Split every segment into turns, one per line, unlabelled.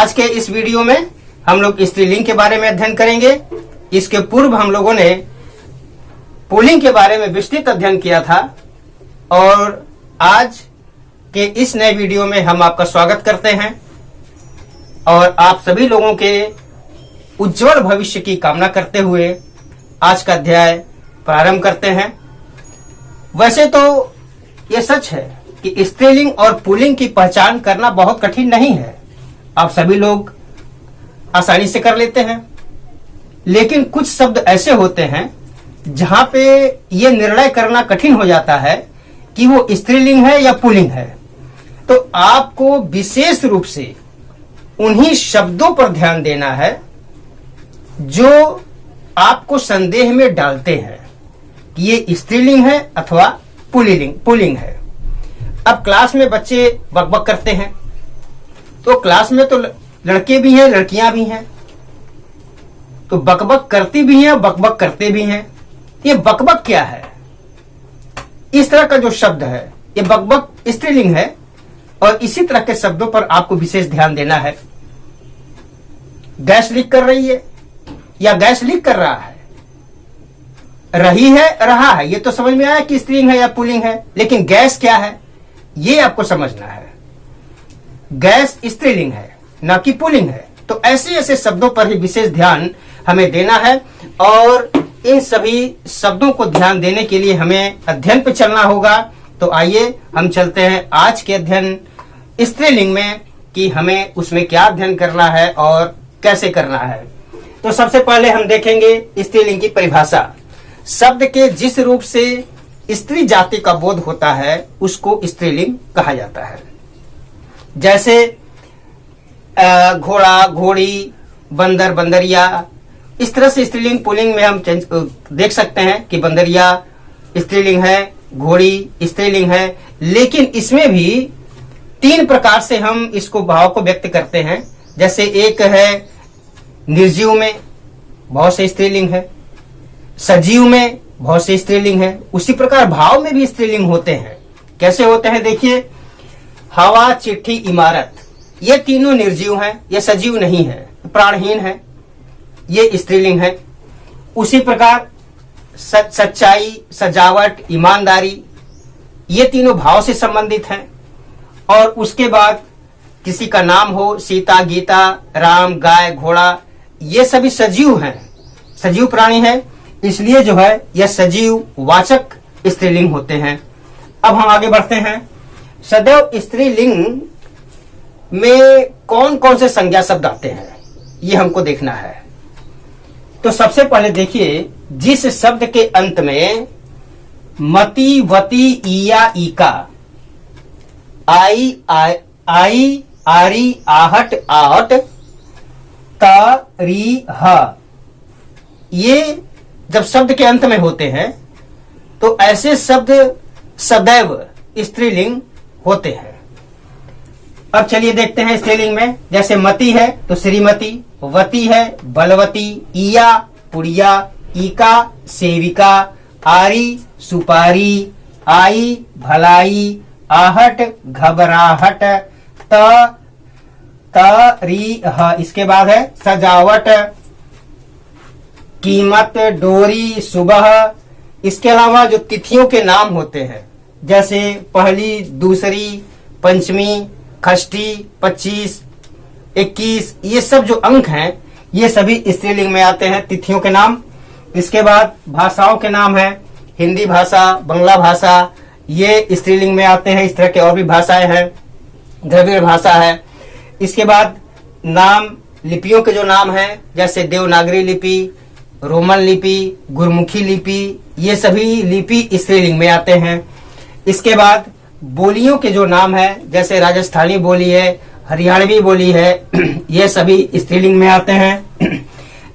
आज के इस वीडियो में हम लोग स्त्रीलिंग के बारे में अध्ययन करेंगे। इसके पूर्व हम लोगों ने पुल्लिंग के बारे में विस्तृत अध्ययन किया था और आज के इस नए वीडियो में हम आपका स्वागत करते हैं और आप सभी लोगों के उज्जवल भविष्य की कामना करते हुए आज का अध्याय प्रारंभ करते हैं। वैसे तो ये सच है कि स्त्रीलिंग और पुल्लिंग की पहचान करना बहुत कठिन नहीं है, आप सभी लोग आसानी से कर लेते हैं। लेकिन कुछ शब्द ऐसे होते हैं जहां पे ये निर्णय करना कठिन हो जाता है कि वो स्त्रीलिंग है या पुल्लिंग है। तो आपको विशेष रूप से उन्हीं शब्दों पर ध्यान देना है जो आपको संदेह में डालते हैं कि ये स्त्रीलिंग है अथवा पुल्लिंग है। अब क्लास में बच्चे बकबक करते हैं, तो क्लास में तो लड़के भी हैं लड़कियां भी हैं, तो बकबक करती भी हैं बकबक करते भी हैं। ये बकबक क्या है? इस तरह का जो शब्द है ये बकबक स्त्रीलिंग है और इसी तरह के शब्दों पर आपको विशेष ध्यान देना है। गैस लीक कर रही है या गैस लीक कर रहा है, रही है रहा है, ये तो समझ में आया कि स्त्रीलिंग है या पुल्लिंग है। लेकिन गैस क्या है ये आपको समझना है। गैस स्त्रीलिंग है ना कि पुल्लिंग है। तो ऐसे ऐसे शब्दों पर ही विशेष ध्यान हमें देना है और इन सभी शब्दों को ध्यान देने के लिए हमें अध्ययन पे चलना होगा। तो आइए हम चलते हैं आज के अध्ययन स्त्रीलिंग में कि हमें उसमें क्या अध्ययन करना है और कैसे करना है। तो सबसे पहले हम देखेंगे स्त्रीलिंग की परिभाषा। शब्द के जिस रूप से स्त्री जाति का बोध होता है उसको स्त्रीलिंग कहा जाता है। जैसे घोड़ा घोड़ी, बंदर बंदरिया, इस तरह से स्त्रीलिंग पुल्लिंग में हम देख सकते हैं कि बंदरिया स्त्रीलिंग है, घोड़ी स्त्रीलिंग है। लेकिन इसमें भी तीन प्रकार से हम इसको भाव को व्यक्त करते हैं। जैसे एक है निर्जीव में बहुत से स्त्रीलिंग है, सजीव में बहुत से स्त्रीलिंग है, उसी प्रकार भाव में भी स्त्रीलिंग होते हैं। कैसे होते हैं देखिए, हवा चिट्ठी इमारत, ये तीनों निर्जीव हैं, ये सजीव नहीं है, प्राणहीन है, ये स्त्रीलिंग है। उसी प्रकार सच्चाई, सजावट, ईमानदारी, ये तीनों भाव से संबंधित हैं। और उसके बाद किसी का नाम हो, सीता, गीता, राम, गाय, घोड़ा, ये सभी सजीव हैं, सजीव प्राणी हैं, इसलिए जो है यह सजीव वाचक स्त्रीलिंग होते हैं। अब हम आगे बढ़ते हैं। सदैव स्त्रीलिंग में कौन कौन से संज्ञा शब्द आते हैं ये हमको देखना है। तो सबसे पहले देखिए, जिस शब्द के अंत में मति, वति, ईया, ईका, आई, आरी, आहट, आहट, त, री, ह, ये जब शब्द के अंत में होते हैं तो ऐसे शब्द सदैव स्त्रीलिंग होते हैं। अब चलिए देखते हैं स्त्रीलिंग में। जैसे मति है तो श्रीमती, वती है बलवती, ईया पुड़िया, ईका सेविका, आरी सुपारी, आई भलाई, आहट घबराहट, री, ह, इसके बाद है सजावट, कीमत, डोरी, सुबह। इसके अलावा जो तिथियों के नाम होते हैं जैसे पहली, दूसरी, पंचमी, खष्टी, 25, 21, ये सब जो अंक हैं ये सभी स्त्रीलिंग में आते हैं, तिथियों के नाम। इसके बाद भाषाओं के नाम हैं, हिंदी भाषा, बंगला भाषा, ये स्त्रीलिंग में आते हैं। इस तरह के और भी भाषाएं हैं, द्रविड़ भाषा है। इसके बाद नाम, लिपियों के जो नाम हैं जैसे देवनागरी लिपि, रोमन लिपि, गुरमुखी लिपि, ये सभी लिपि स्त्रीलिंग में आते हैं। इसके बाद बोलियों के जो नाम है जैसे राजस्थानी बोली है, हरियाणवी बोली है, ये सभी स्त्रीलिंग में आते हैं।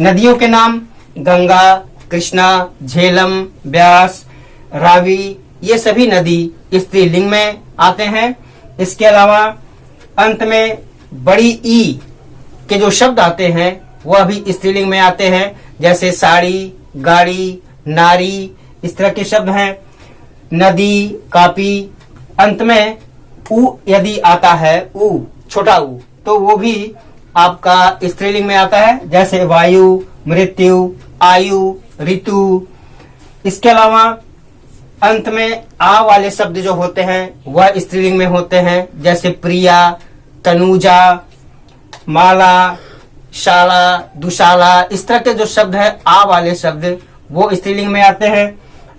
नदियों के नाम गंगा, कृष्णा, झेलम, ब्यास, रावी, ये सभी नदी स्त्रीलिंग में आते हैं। इसके अलावा अंत में बड़ी ई के जो शब्द आते हैं वह भी स्त्रीलिंग में आते हैं। जैसे साड़ी, गाड़ी, नारी, इस तरह के शब्द हैं। नदी, कापी, अंत में उ यदि आता है, उ छोटा उ, तो वो भी आपका स्त्रीलिंग में आता है, जैसे वायु, मृत्यु, आयु, ऋतु। इसके अलावा अंत में आ वाले शब्द जो होते हैं वह स्त्रीलिंग में होते हैं, जैसे प्रिया, तनुजा, माला, शाला, दुशाला। इस तरह के जो शब्द है आ वाले शब्द वो स्त्रीलिंग में आते हैं।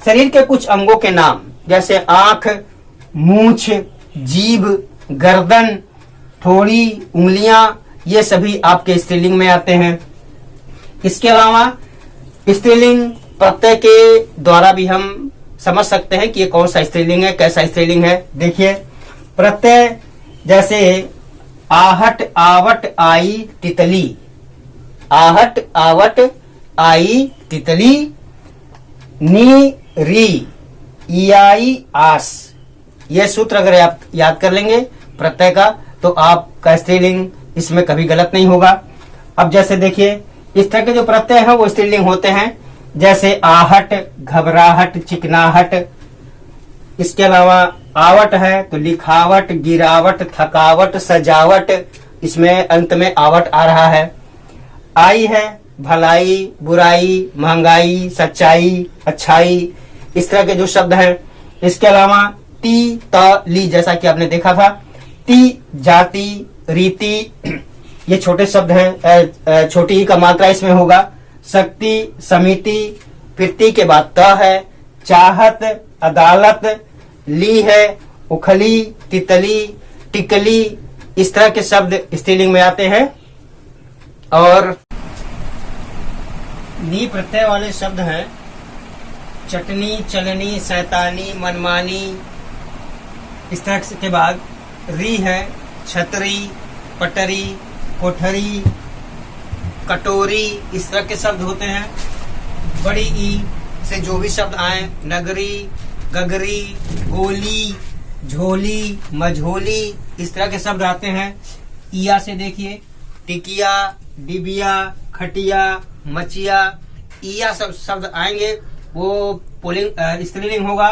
शरीर के कुछ अंगों के नाम, जैसे आंख, मूंछ, जीभ, गर्दन, थोड़ी, उंगलियां, ये सभी आपके स्त्रीलिंग में आते हैं। इसके अलावा स्त्रीलिंग प्रत्यय के द्वारा भी हम समझ सकते हैं कि ये कौन सा स्त्रीलिंग है, कैसा स्त्रीलिंग है। देखिए प्रत्यय जैसे आहट, आवट, आई, तितली। आहट, आवट, आई, तितली। नी, री, ईआई, आस। ये सूत्र अगर आप याद कर लेंगे प्रत्यय का तो आपका स्त्रीलिंग इसमें कभी गलत नहीं होगा। अब जैसे देखिए इस तरह के जो प्रत्यय हैं वो स्त्रीलिंग होते हैं, जैसे आहट, घबराहट, चिकनाहट। इसके अलावा आवट है तो लिखावट, गिरावट, थकावट, सजावट। इसमें अंत में आवट आ रहा है। आई है भलाई, बुराई, महंगाई, सच्चाई, अच्छाई। इस तरह के जो शब्द हैं। इसके अलावा ती, त, ली, जैसा कि आपने देखा था। ती, जाति, रीति, ये छोटे शब्द हैं, छोटी ही का मात्रा इसमें होगा। शक्ति, समिति, फिर ती के बाद त है। चाहत, अदालत, ली है, उखली, तितली, टिकली। इस तरह के शब्द स्त्रीलिंग में आते हैं। और नी प्रत्यय वाले शब्द हैं चटनी, चलनी, शैतानी, मनमानी। इस तरह के बाद री है छतरी, पटरी, कोठरी, कटोरी। इस तरह के शब्द होते हैं। बड़ी ई से जो भी शब्द आए, नगरी, गगरी, गोली, झोली, मझोली, इस तरह के शब्द आते हैं। ईया से देखिए टिकिया, डिबिया, खटिया, मचिया। ईया सब शब्द आएंगे वो पुल्लिंग स्त्रीलिंग होगा।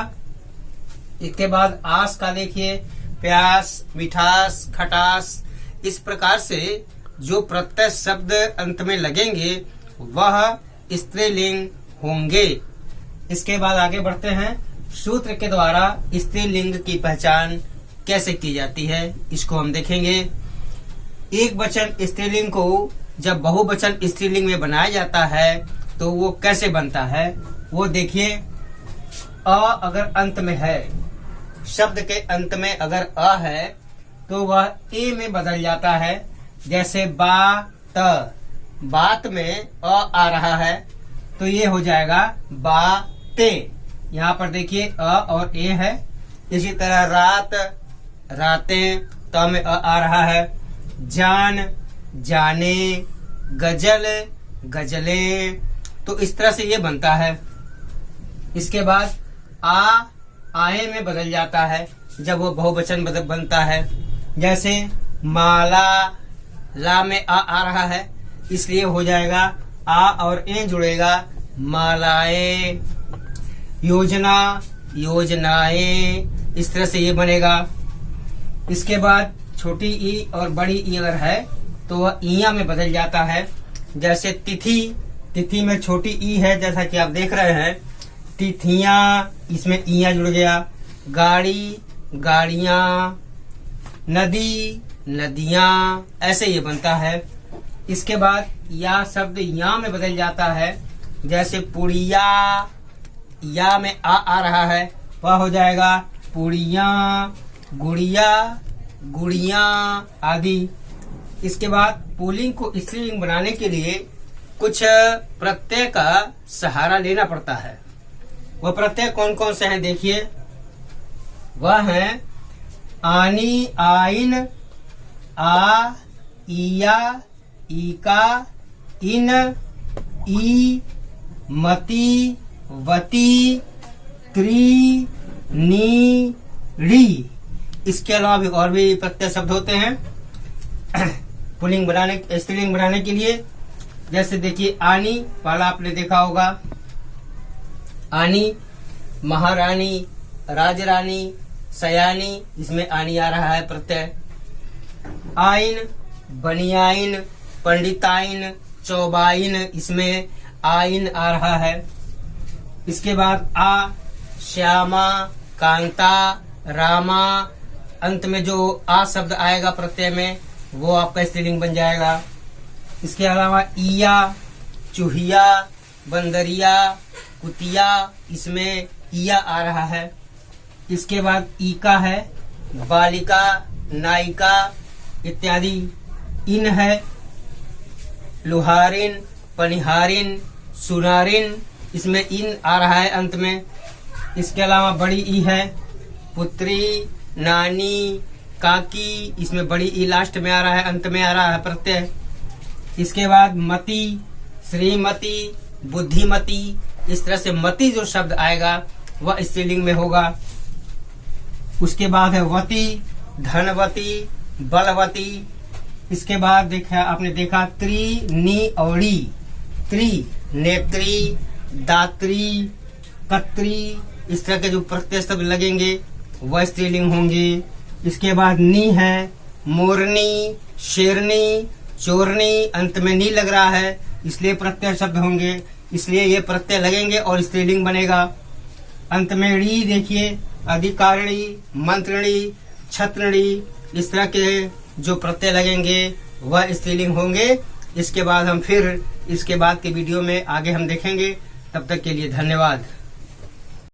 इसके बाद आस का देखिए प्यास, मिठास, खटास। इस प्रकार से जो प्रत्यय शब्द अंत में लगेंगे वह स्त्रीलिंग होंगे। इसके बाद आगे बढ़ते हैं। सूत्र के द्वारा स्त्रीलिंग की पहचान कैसे की जाती है इसको हम देखेंगे। एक वचन स्त्रीलिंग को जब बहुवचन स्त्रीलिंग में बनाया जाता है तो वो कैसे बनता है वो देखिए। अ अगर अंत में है, शब्द के अंत में अगर अ है तो वह ए में बदल जाता है। जैसे बात, बात में अ आ रहा है तो ये हो जाएगा बाते। यहाँ पर देखिए अ और ए है। इसी तरह रात, रातें, त में अ आ रहा है। जान, जाने, गजल, गजलें। तो इस तरह से ये बनता है। इसके बाद आए में बदल जाता है जब वो बहुवचन बनता है। जैसे माला, ला में आ रहा है इसलिए हो जाएगा आ और ए जुड़ेगा मालाएं। योजना, योजनाएं। इस तरह से ये बनेगा। इसके बाद छोटी ई और बड़ी ई अगर है तो वह ईया में बदल जाता है। जैसे तिथि, तिथि में छोटी ई है जैसा कि आप देख रहे हैं। तिथियां, इसमें ईया जुड़ गया। गाड़ी, गाड़ियां। नदी, नदियां। ऐसे ये बनता है। इसके बाद या शब्द या में बदल जाता है। जैसे पुड़िया, या में आ रहा है वह हो जाएगा पुड़िया, गुड़िया, गुड़िया आदि। इसके बाद पुल्लिंग को स्त्रीलिंग बनाने के लिए कुछ प्रत्यय का सहारा लेना पड़ता है। वह प्रत्यय कौन कौन से हैं देखिए। वह है आनी, आइन, आ, ईया, ईका, इन, ई, मती, वती, त्री, नी, री। इसके अलावा भी और भी प्रत्यय शब्द होते हैं पुल्लिंग बनाने, स्त्रीलिंग बनाने के लिए। जैसे देखिए आनी वाला आपने देखा होगा। आनी, महारानी, राजरानी, सयानी, इसमें आनी आ रहा है प्रत्यय। आइन, बनियाइन, पंडिताइन, चौबाइन, इसमें आइन आ रहा है। इसके बाद आ, श्यामा, कांता, रामा, अंत में जो आ शब्द आएगा प्रत्यय में वो आपका स्त्रीलिंग बन जाएगा। इसके अलावा ईया, चूहिया, बंदरिया, कुतिया, इसमें ईया आ रहा है। इसके बाद ईका है, बालिका, नायिका इत्यादि। इन है, लुहारिन, पनिहारिन, सुनारिन, इसमें इन आ रहा है अंत में। इसके अलावा बड़ी ई है, पुत्री, नानी, काकी, इसमें बड़ी ई लास्ट में आ रहा है, अंत में आ रहा है प्रत्यय। इसके बाद मति, श्रीमती, बुद्धिमती, इस तरह से मति जो शब्द आएगा वह स्त्रीलिंग में होगा। उसके बाद है वती, धनवती, बलवती। इसके बाद आपने देखा त्रि, नी और ड़ी। त्रि, नेत्री, दात्री, कत्री, इस तरह के जो प्रत्यय शब्द लगेंगे वह स्त्रीलिंग होंगे। इसके बाद नी है, मोरनी, शेरनी, चोरनी, अंत में नी लग रहा है इसलिए प्रत्यय शब्द होंगे, इसलिए ये प्रत्यय लगेंगे और स्त्रीलिंग बनेगा। अंत में ड़ी देखिए, अधिकारिणी, मंत्रिणी, छत्रिणी, इस तरह के जो प्रत्यय लगेंगे वह स्त्रीलिंग होंगे। इसके बाद हम फिर इसके बाद के वीडियो में आगे हम देखेंगे। तब तक के लिए धन्यवाद।